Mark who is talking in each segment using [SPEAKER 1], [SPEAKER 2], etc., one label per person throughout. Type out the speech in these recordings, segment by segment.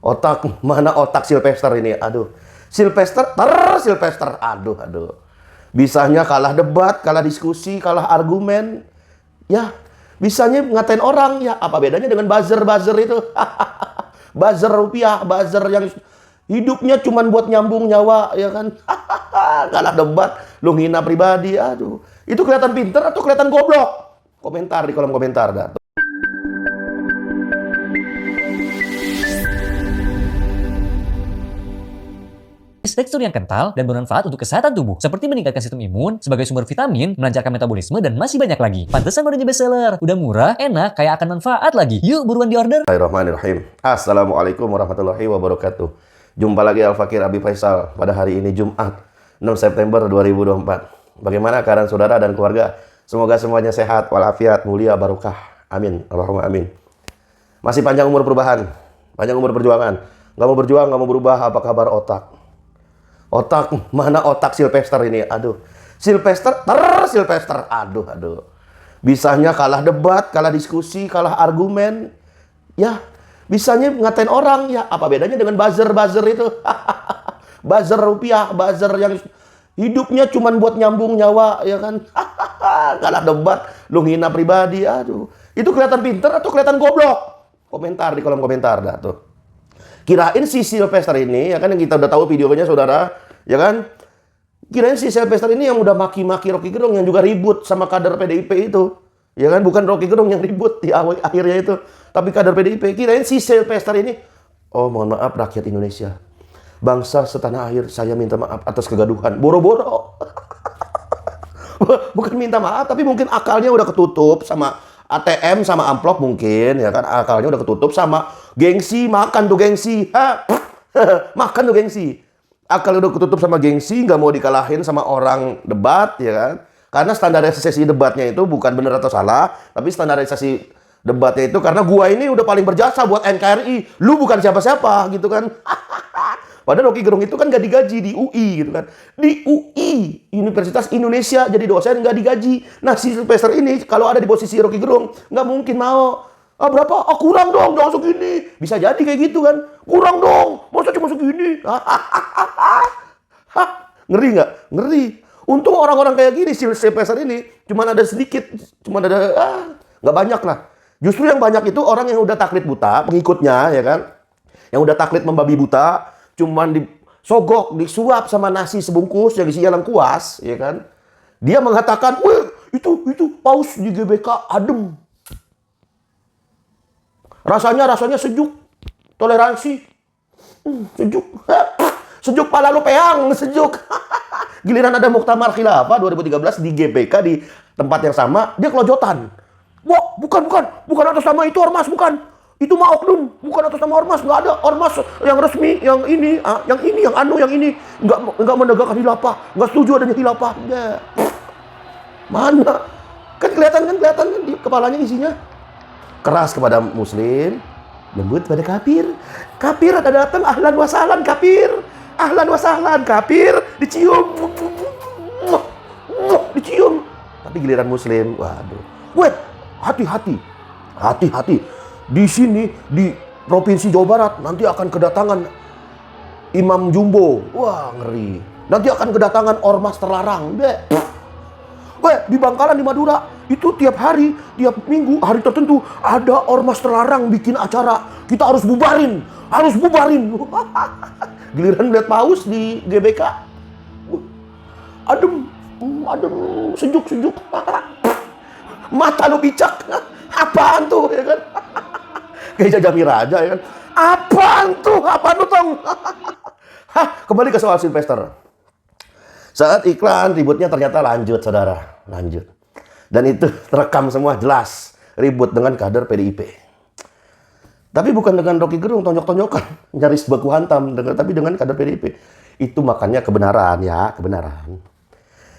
[SPEAKER 1] otak. Mana otak Sylvester ini? Aduh. Sylvester. Aduh. Bisanya kalah debat, kalah diskusi, kalah argumen. Ya, bisanya ngatain orang. Ya, apa bedanya dengan buzzer itu? Buzzer rupiah, buzzer yang hidupnya cuman buat nyambung nyawa, ya kan? Kalah debat, lu ngina pribadi. Aduh. Itu kelihatan pinter atau kelihatan goblok? Komentar di kolom komentar dah.
[SPEAKER 2] Tekstur yang kental dan bermanfaat untuk kesehatan tubuh, seperti meningkatkan sistem imun, sebagai sumber vitamin, melancarkan metabolisme, dan masih banyak lagi. Pantesan barunya bestseller. Udah murah, enak, kayak akan manfaat lagi. Yuk buruan diorder.
[SPEAKER 1] Bismillahirrahmanirrahim. Assalamualaikum warahmatullahi wabarakatuh. Jumpa lagi Al-Fakir Abi Faisal pada hari ini Jumat 6 September 2024. Bagaimana keadaan saudara dan keluarga? Semoga semuanya sehat, walafiat, mulia, barokah. Amin. Allahumma amin. Masih panjang umur perubahan, panjang umur perjuangan. Gak mau berjuang, gak mau berubah, apa kabar otak? Mana otak Sylvester ini? Aduh. Sylvester. Aduh. Bisanya kalah debat, kalah diskusi, kalah argumen. Ya, bisanya ngatain orang. Ya, apa bedanya dengan buzzer itu? Buzzer rupiah, buzzer yang hidupnya cuman buat nyambung nyawa, ya kan? Kalah debat, lu ngina pribadi. Aduh. Itu kelihatan pinter atau kelihatan goblok? Komentar di kolom komentar dah tuh. Kirain si Sylvester ini, ya kan, yang kita udah tahu videonya saudara, ya kan? Kirain si Sylvester ini yang udah maki-maki Rocky Gerung yang juga ribut sama kader PDIP itu. Ya kan, bukan Rocky Gerung yang ribut di akhirnya itu, tapi kader PDIP. Kirain si Sylvester ini, oh mohon maaf rakyat Indonesia. Bangsa setanah air, saya minta maaf atas kegaduhan. Boro-boro. Bukan minta maaf, tapi mungkin akalnya udah ketutup sama ATM sama amplop mungkin, ya kan, akalnya udah ketutup sama gengsi, makan tuh gengsi. Makan tuh gengsi. Akal udah ketutup sama gengsi, nggak mau dikalahin sama orang debat, ya kan. Karena standarisasi debatnya itu bukan benar atau salah, tapi standarisasi debatnya itu karena gua ini udah paling berjasa buat NKRI. Lu bukan siapa-siapa gitu kan. Padahal Rocky Gerung itu kan nggak digaji di UI gitu kan. Di UI, Universitas Indonesia, jadi dosen nggak digaji. Nah, si Sylvester ini kalau ada di posisi Rocky Gerung, nggak mungkin mau. Berapa? Kurang dong, jangan segini. Bisa jadi kayak gitu kan. Kurang dong, masa cuma segini? Ngeri nggak? Ngeri. Untung orang-orang kayak gini, si Sylvester ini, cuma ada sedikit. Cuma ada, nggak banyak lah. Justru yang banyak itu orang yang udah taklid buta, pengikutnya, ya kan. Yang udah taklid membabi buta, cuman disogok, disuap sama nasi sebungkus yang isi dalam kuas, ya kan. Dia mengatakan, "Wih, itu paus di GBK adem. Rasanya sejuk, toleransi, sejuk, sejuk pala lu peang, sejuk." Giliran ada Muktamar Khilafah 2013 di GBK di tempat yang sama, dia kelojotan. Wah, bukan atas nama itu ormas, bukan. Itu mah oknum, bukan atas nama ormas. Nggak ada ormas yang resmi, yang ini, yang ini. Nggak menegakkan khilafah, nggak setuju adanya khilafah. Mana? Kan kelihatan di kepalanya isinya. Keras kepada muslim, lembut pada kafir. Kafir ada datang, ahlan wa sahlan kafir. Ahlan wa sahlan kafir, dicium. Dicium. Tapi giliran muslim, waduh. Weh, hati-hati. Di sini, di Provinsi Jawa Barat, nanti akan kedatangan Imam Jumbo. Wah, ngeri. Nanti akan kedatangan ormas terlarang. Weh, di Bangkalan, di Madura, itu tiap hari, tiap minggu, hari tertentu, ada ormas terlarang bikin acara. Kita harus bubarin. Giliran lihat paus di GBK. Adem, sejuk. Mata lu picak. Apaan tuh, ya kan? Kayak Jaja Miraja, ya kan? Apaan tuh tong? Kembali ke soal Sylvester. Saat iklan, ributnya ternyata lanjut, saudara. Lanjut. Dan itu terekam semua jelas. Ribut dengan kader PDIP. Tapi bukan dengan Rocky Gerung, tonjok-tonjokan. Nyaris baku hantam. Tapi dengan kader PDIP. Itu makanya kebenaran, ya. Kebenaran.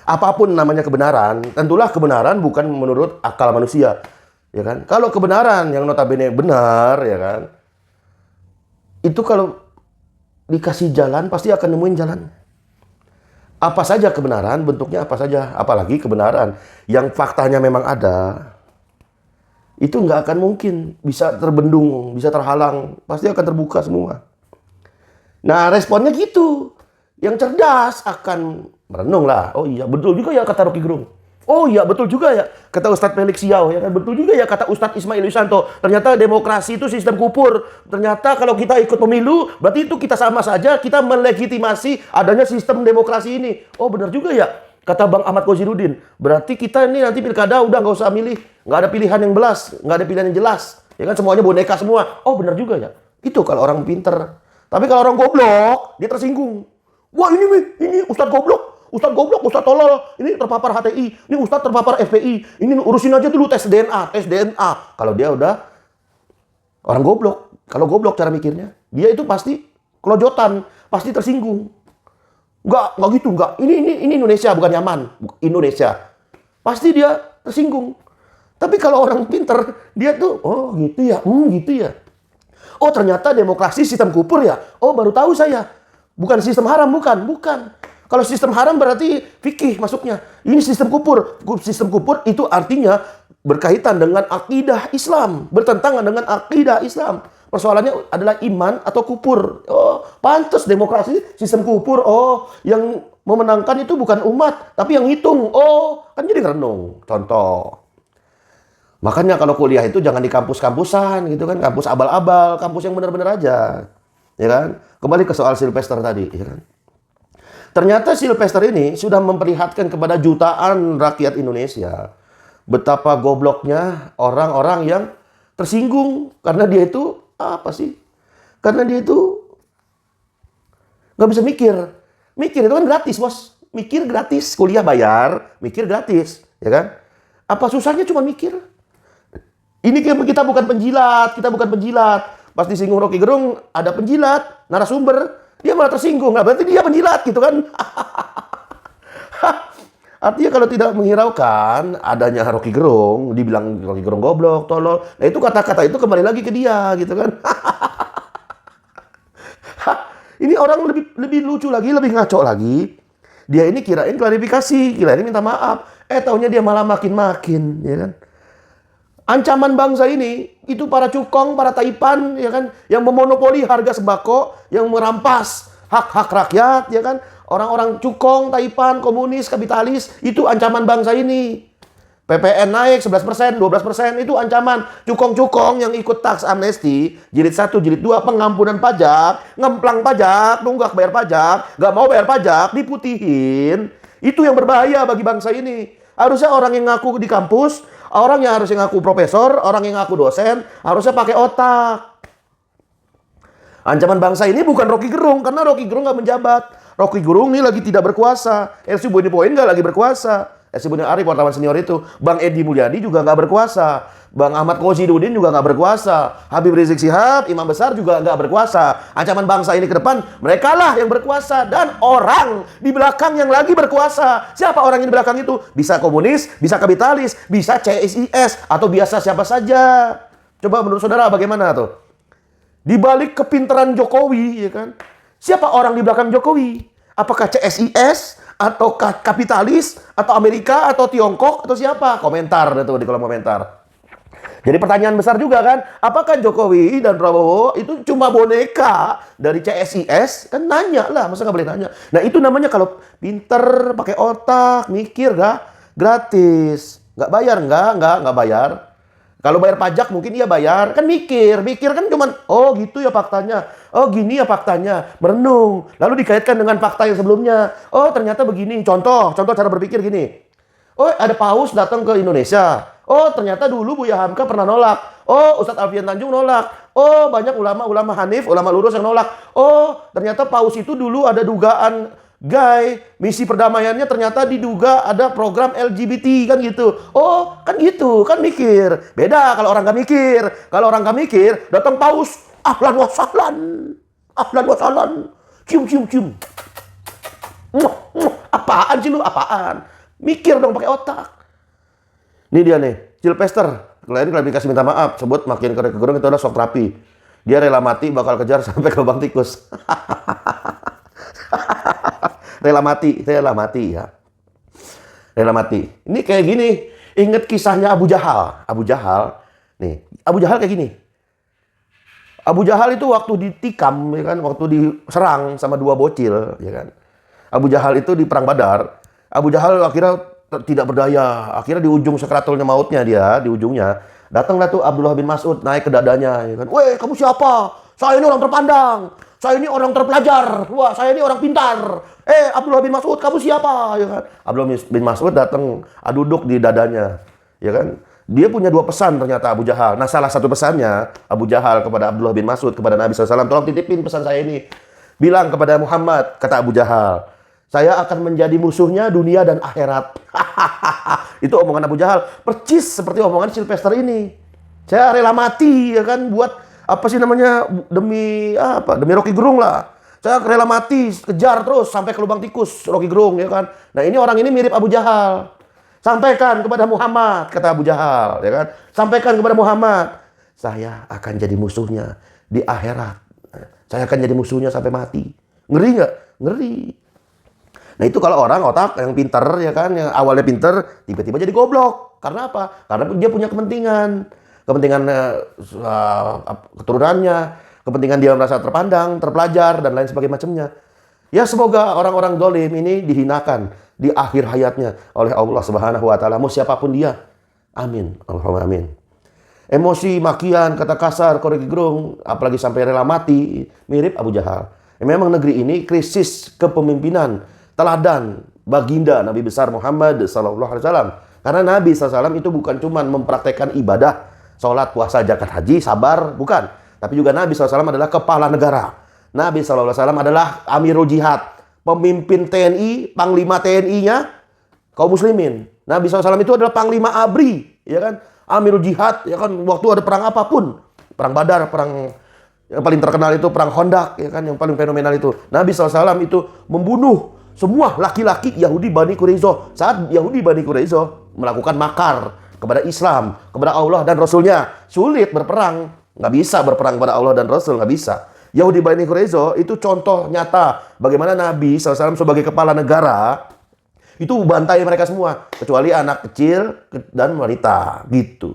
[SPEAKER 1] Apapun namanya kebenaran, tentulah kebenaran bukan menurut akal manusia. Ya kan? Kalau kebenaran yang notabene benar, ya kan, itu kalau dikasih jalan pasti akan nemuin jalan. Apa saja kebenaran, bentuknya apa saja, apalagi kebenaran yang faktanya memang ada, itu nggak akan mungkin bisa terbendung, bisa terhalang. Pasti akan terbuka semua. Nah, responnya gitu. Yang cerdas akan merenung lah. Oh iya, betul juga ya kata Rocky Gerung. Oh iya, betul juga ya kata Ustadz Felix Siau. Ya kan? Betul juga ya kata Ustadz Ismail Yusanto. Ternyata demokrasi itu sistem kupur. Ternyata kalau kita ikut pemilu, berarti itu kita sama saja. Kita melegitimasi adanya sistem demokrasi ini. Oh benar juga ya kata Bang Ahmad Kozirudin. Berarti kita ini nanti pilkada udah nggak usah milih. Nggak ada pilihan yang belas. Nggak ada pilihan yang jelas. Ya kan, semuanya boneka semua. Oh benar juga ya. Itu kalau orang pinter. Tapi kalau orang goblok, dia tersinggung. Wah ini Ustadz goblok, Ustadz tolol, ini terpapar HTI, ini Ustadz terpapar FPI, ini urusin aja dulu tes DNA. Kalau dia udah orang goblok, kalau goblok cara mikirnya, dia itu pasti kelojotan, pasti tersinggung. Enggak gitu, enggak. Ini Indonesia bukan Yaman, Indonesia. Pasti dia tersinggung. Tapi kalau orang pinter, dia tuh, oh gitu ya. Oh ternyata demokrasi sistem kupur ya. Oh baru tahu saya. Bukan sistem haram, bukan. Kalau sistem haram berarti fikih masuknya. Ini sistem kupur. Sistem kupur itu artinya berkaitan dengan akidah Islam. Bertentangan dengan akidah Islam. Persoalannya adalah iman atau kupur. Oh pantas demokrasi sistem kupur. Oh yang memenangkan itu bukan umat. Tapi yang hitung. Oh kan jadi renung. Contoh. Makanya kalau kuliah itu jangan di kampus-kampusan gitu kan, kampus abal-abal, kampus yang benar-benar aja. Ya kan? Kembali ke soal Silvester tadi, ya kan? Ternyata Silvester ini sudah memperlihatkan kepada jutaan rakyat Indonesia betapa gobloknya orang-orang yang tersinggung karena dia itu apa sih? Karena dia itu nggak bisa mikir. Mikir itu kan gratis, Bos. Mikir gratis, kuliah bayar, mikir gratis, ya kan? Apa susahnya cuma mikir? Ini kita bukan penjilat, Pas disinggung Rocky Gerung, ada penjilat, narasumber, dia malah tersinggung. Nah, berarti dia penjilat gitu kan. Artinya kalau tidak menghiraukan adanya Rocky Gerung, dibilang Rocky Gerung goblok, tolol. Nah itu kata-kata itu kembali lagi ke dia gitu kan. Ini orang lebih lucu lagi, lebih ngaco lagi. Dia ini kirain klarifikasi, kirain minta maaf. Taunya dia malah makin-makin, ya kan. Ancaman bangsa ini, itu para cukong, para taipan, ya kan, yang memonopoli harga sembako, yang merampas hak-hak rakyat, ya kan. Orang-orang cukong, taipan, komunis, kapitalis, itu ancaman bangsa ini. PPN naik 11%, 12%, itu ancaman. Cukong-cukong yang ikut tax amnesty, jilid 1, jilid 2, pengampunan pajak, ngemplang pajak, nunggak bayar pajak, nggak mau bayar pajak, diputihin. Itu yang berbahaya bagi bangsa ini. Harusnya orang yang ngaku di kampus, orang yang harusnya ngaku profesor, orang yang ngaku dosen, harusnya pakai otak. Ancaman bangsa ini bukan Rocky Gerung, karena Rocky Gerung nggak menjabat. Rocky Gerung ini lagi tidak berkuasa. LC Boni Poin nggak lagi berkuasa. LC Boni Arif, wartawan senior itu. Bang Edi Mulyadi juga nggak berkuasa. Bang Ahmad Kozidudin juga nggak berkuasa. Habib Rizik Sihab, imam besar juga nggak berkuasa. Ancaman bangsa ini ke depan, mereka lah yang berkuasa. Dan orang di belakang yang lagi berkuasa. Siapa orang yang di belakang itu? Bisa komunis, bisa kapitalis, bisa CSIS, atau biasa siapa saja. Coba menurut saudara bagaimana tuh? Di balik kepintaran Jokowi, ya kan? Siapa orang di belakang Jokowi? Apakah CSIS, atau kapitalis, atau Amerika, atau Tiongkok, atau siapa? Komentar itu di kolom komentar. Jadi pertanyaan besar juga kan, apakah Jokowi dan Prabowo itu cuma boneka dari CSIS? Kan nanya lah, masa nggak boleh nanya? Nah itu namanya kalau pinter, pakai otak, mikir gak? Gratis. Nggak bayar, nggak bayar. Kalau bayar pajak mungkin iya bayar. Kan mikir kan cuman, oh gitu ya faktanya. Oh gini ya faktanya. Merenung. Lalu dikaitkan dengan fakta yang sebelumnya. Oh ternyata begini. Contoh cara berpikir gini. Oh ada paus datang ke Indonesia. Oh ternyata dulu Buya Hamka pernah nolak. Oh Ustadz Alfian Tanjung nolak. Oh banyak ulama-ulama Hanif, ulama lurus yang nolak. Oh ternyata paus itu dulu ada dugaan misi perdamaiannya ternyata diduga ada program LGBT kan gitu. Oh kan gitu, kan mikir. Beda kalau orang gak mikir. Kalau orang gak mikir, datang paus. Ahlan wa sahlan. Cium. Apaan sih lu? Apaan? Mikir dong pakai otak. Ini dia nih, Silvester. Kalian klarifikasi minta maaf, sebut makin ke Gerung itu adalah shock terapi. Dia rela mati bakal kejar sampai ke lubang tikus. Rela mati ya. Rela mati. Ini kayak gini, ingat kisahnya Abu Jahal. Abu Jahal Nih, Abu Jahal kayak gini. Abu Jahal itu waktu ditikam, ya kan, waktu diserang sama dua bocil, ya kan. Abu Jahal itu di perang Badar. Abu Jahal akhirnya tidak berdaya. Akhirnya di ujung sakaratul mautnya dia, di ujungnya, datanglah tuh Abdullah bin Mas'ud naik ke dadanya, ya kan. "Weh, kamu siapa? Saya ini orang terpandang. Saya ini orang terpelajar. Wah, saya ini orang pintar. Abdullah bin Mas'ud, kamu siapa?" Ya kan. Abdullah bin Mas'ud datang, duduk di dadanya, ya kan. Dia punya dua pesan ternyata Abu Jahal. Nah, salah satu pesannya Abu Jahal kepada Abdullah bin Mas'ud, kepada Nabi SAW, "Tolong titipin pesan saya ini. Bilang kepada Muhammad," kata Abu Jahal, "saya akan menjadi musuhnya dunia dan akhirat." Itu omongan Abu Jahal. Percis seperti omongan Sylvester ini. "Saya rela mati, ya kan, buat apa sih namanya, demi apa? Demi Rocky Gerung lah. Saya rela mati, kejar terus sampai ke lubang tikus Rocky Gerung, ya kan." Nah, ini orang ini mirip Abu Jahal. "Sampaikan kepada Muhammad," kata Abu Jahal, ya kan. "Sampaikan kepada Muhammad, saya akan jadi musuhnya di akhirat. Saya akan jadi musuhnya sampai mati." Ngeri nggak? Ngeri. Nah, itu kalau orang otak yang pinter, ya kan, yang awalnya pinter, tiba-tiba jadi goblok. Karena apa? Karena dia punya kepentingan. Kepentingan keturunannya, kepentingan dia merasa terpandang, terpelajar, dan lain sebagainya macamnya. Ya, semoga orang-orang zalim ini dihinakan di akhir hayatnya oleh Allah Subhanahu wa taala, mau siapapun dia. Amin. Allahumma amin. Emosi, makian, kata kasar, korek gerung, apalagi sampai rela mati, mirip Abu Jahal. Memang negeri ini krisis kepemimpinan, teladan baginda Nabi besar Muhammad sallallahu alaihi wasallam. Karena Nabi SAW itu bukan cuma mempraktekkan ibadah, sholat, puasa, zakat, haji, sabar, bukan. Tapi juga Nabi SAW adalah kepala negara. Nabi SAW adalah Amirul Jihad, pemimpin TNI, panglima TNI-nya kaum muslimin. Nabi SAW itu adalah panglima ABRI, ya kan? Amirul Jihad, ya kan, waktu ada perang apapun. Perang Badar, perang yang paling terkenal itu perang Khandaq, ya kan, yang paling fenomenal itu. Nabi SAW itu membunuh semua laki-laki Yahudi Bani Quraisyah. Saat Yahudi Bani Quraisyah melakukan makar kepada Islam, kepada Allah dan Rasulnya, sulit berperang. Nggak bisa berperang kepada Allah dan Rasul, nggak bisa. Yahudi Bani Quraisyah itu contoh nyata bagaimana Nabi SAW sebagai kepala negara itu bantai mereka semua, kecuali anak kecil dan wanita, gitu.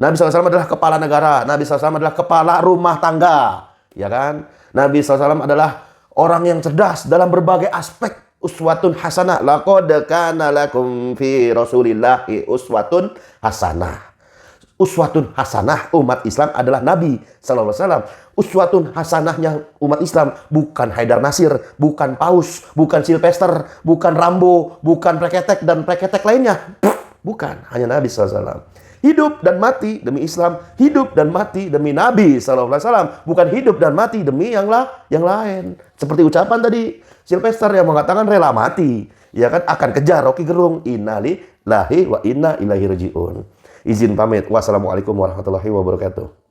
[SPEAKER 1] Nabi SAW adalah kepala negara, Nabi SAW adalah kepala rumah tangga, ya kan? Nabi SAW adalah orang yang cerdas dalam berbagai aspek. Uswatun hasanah, laqad kana lakum fi Rasulillahi uswatun hasanah. Uswatun hasanah umat Islam adalah Nabi sallallahu alaihi wasallam. Uswatun hasanahnya umat Islam bukan Haidar Nasir, bukan Paus, bukan Sylvester, bukan Rambo, bukan Preketek dan Preketek lainnya. Bukan, hanya Nabi sallallahu alaihi wasallam. Hidup dan mati demi Islam, hidup dan mati demi Nabi sallallahu alaihi wasallam, bukan hidup dan mati demi yang lain. Seperti ucapan tadi Sylvester yang mengatakan rela mati, ya kan, akan kejar Rocky Gerung. Innalillahi wa inna ilaihi rajiun. Izin pamit. Wassalamualaikum warahmatullahi wabarakatuh.